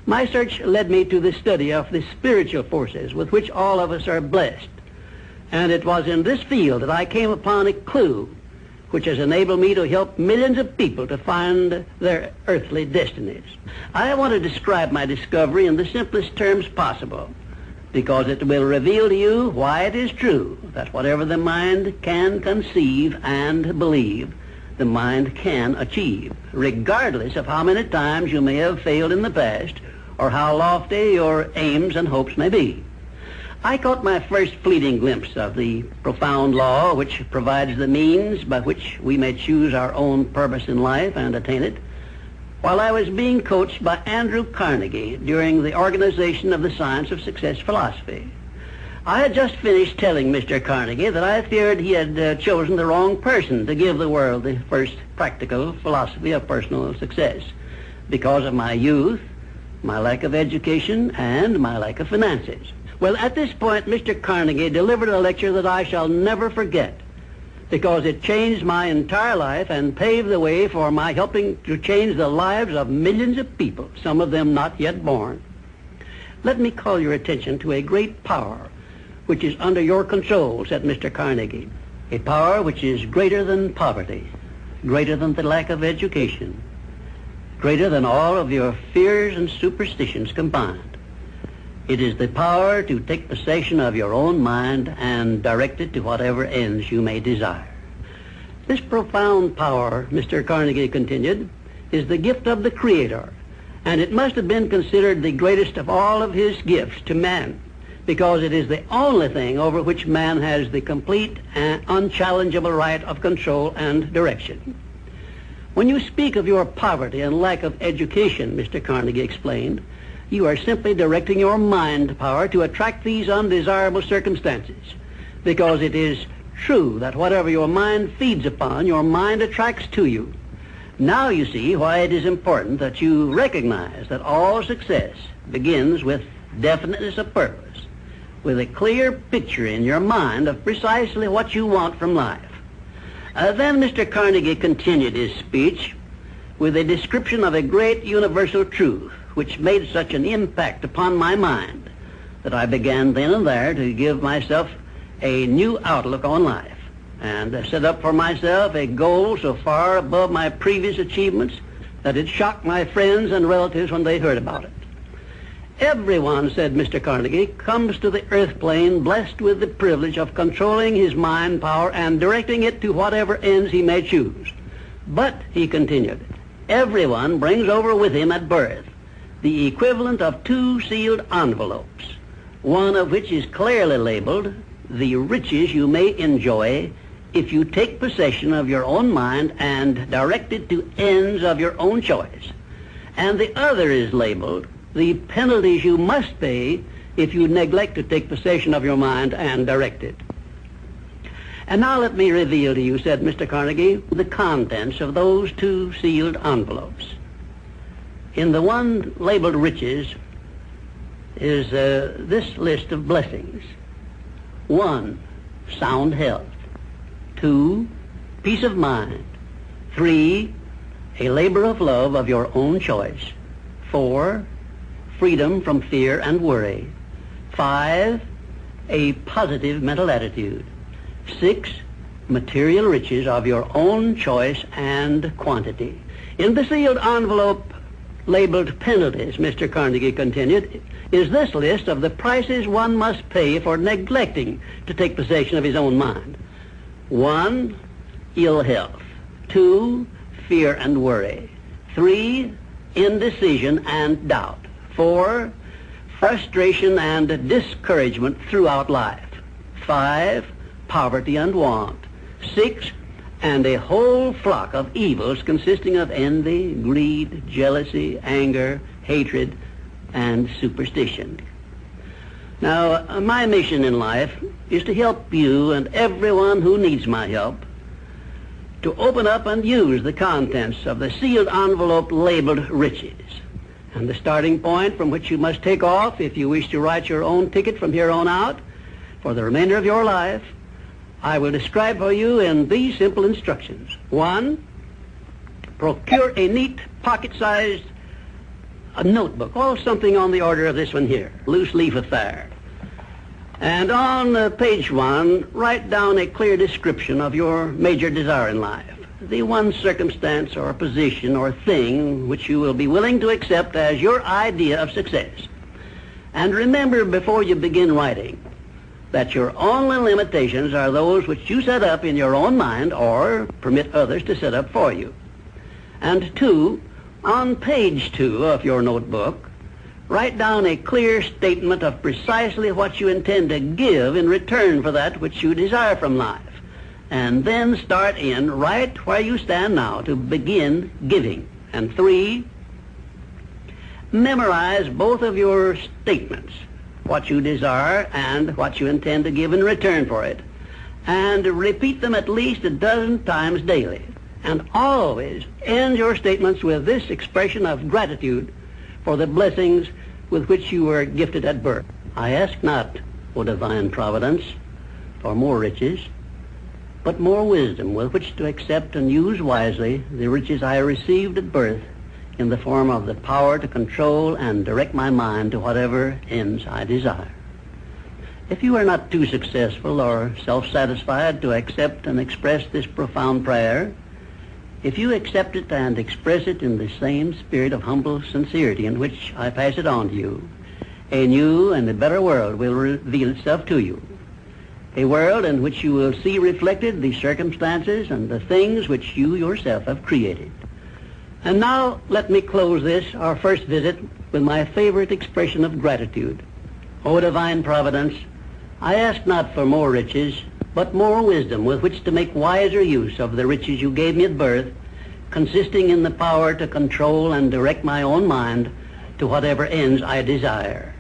My search led me to the study of the spiritual forces with which all of us are blessed. And it was in this field that I came upon a clue which has enabled me to help millions of people to find their earthly destinies. I want to describe my discovery in the simplest terms possible, because it will reveal to you why it is true that whatever the mind can conceive and believe, the mind can achieve, regardless of how many times you may have failed in the past or how lofty your aims and hopes may be. I caught my first fleeting glimpse of the profound law which provides the means by which we may choose our own purpose in life and attain it, while I was being coached by Andrew Carnegie during the organization of the Science of Success philosophy. I had just finished telling Mr. Carnegie that I feared he had chosen the wrong person to give the world the first practical philosophy of personal success because of my youth, my lack of education, and my lack of finances. Well, at this point, Mr. Carnegie delivered a lecture that I shall never forget, because it changed my entire life and paved the way for my helping to change the lives of millions of people, some of them not yet born. Let me call your attention to a great power which is under your control, said Mr. Carnegie, a power which is greater than poverty, greater than the lack of education, greater than all of your fears and superstitions combined. It is the power to take possession of your own mind and direct it to whatever ends you may desire. This profound power, Mr. Carnegie continued, is the gift of the Creator, and it must have been considered the greatest of all of his gifts to man, because it is the only thing over which man has the complete and unchallengeable right of control and direction. When you speak of your poverty and lack of education, Mr. Carnegie explained, you are simply directing your mind power to attract these undesirable circumstances, because it is true that whatever your mind feeds upon, your mind attracts to you. Now you see why it is important that you recognize that all success begins with definiteness of purpose, with a clear picture in your mind of precisely what you want from life. Then Mr. Carnegie continued his speech with a description of a great universal truth which made such an impact upon my mind that I began then and there to give myself a new outlook on life and set up for myself a goal so far above my previous achievements that it shocked my friends and relatives when they heard about it. Everyone, said Mr. Carnegie, comes to the earth plane blessed with the privilege of controlling his mind power and directing it to whatever ends he may choose. But, he continued, everyone brings over with him at birth the equivalent of two sealed envelopes, one of which is clearly labeled, the riches you may enjoy if you take possession of your own mind and direct it to ends of your own choice. And the other is labeled, the penalties you must pay if you neglect to take possession of your mind and direct it. And now let me reveal to you, said Mr. Carnegie, the contents of those two sealed envelopes. In the one labeled riches is this list of blessings. 1, sound health. 2, peace of mind. 3, a labor of love of your own choice. 4, freedom from fear and worry. 5, a positive mental attitude. 6, material riches of your own choice and quantity. In the sealed envelope labeled penalties, Mr. Carnegie continued, is this list of the prices one must pay for neglecting to take possession of his own mind. 1, ill health. 2, fear and worry. 3, indecision and doubt. 4, frustration and discouragement throughout life. 5, poverty and want. 6, and a whole flock of evils consisting of envy, greed, jealousy, anger, hatred, and superstition. Now, my mission in life is to help you and everyone who needs my help to open up and use the contents of the sealed envelope labeled riches. And the starting point from which you must take off if you wish to write your own ticket from here on out for the remainder of your life, I will describe for you in these simple instructions. 1, procure a neat pocket-sized a notebook, or something on the order of this one here, loose leaf affair. And on page 1, write down a clear description of your major desire in life, the one circumstance or position or thing which you will be willing to accept as your idea of success. And remember before you begin writing that your only limitations are those which you set up in your own mind or permit others to set up for you. And 2, on page 2 of your notebook, write down a clear statement of precisely what you intend to give in return for that which you desire from life. And then start in right where you stand now to begin giving. And 3, memorize both of your statements, what you desire and what you intend to give in return for it, and repeat them at least a dozen times daily. And always end your statements with this expression of gratitude for the blessings with which you were gifted at birth. I ask not, O divine providence, for more riches, but more wisdom with which to accept and use wisely the riches I received at birth in the form of the power to control and direct my mind to whatever ends I desire. If you are not too successful or self-satisfied to accept and express this profound prayer, if you accept it and express it in the same spirit of humble sincerity in which I pass it on to you, a new and a better world will reveal itself to you. A world in which you will see reflected the circumstances and the things which you yourself have created. And now let me close this, our first visit, with my favorite expression of gratitude. O divine providence, I ask not for more riches, but more wisdom with which to make wiser use of the riches you gave me at birth, consisting in the power to control and direct my own mind to whatever ends I desire.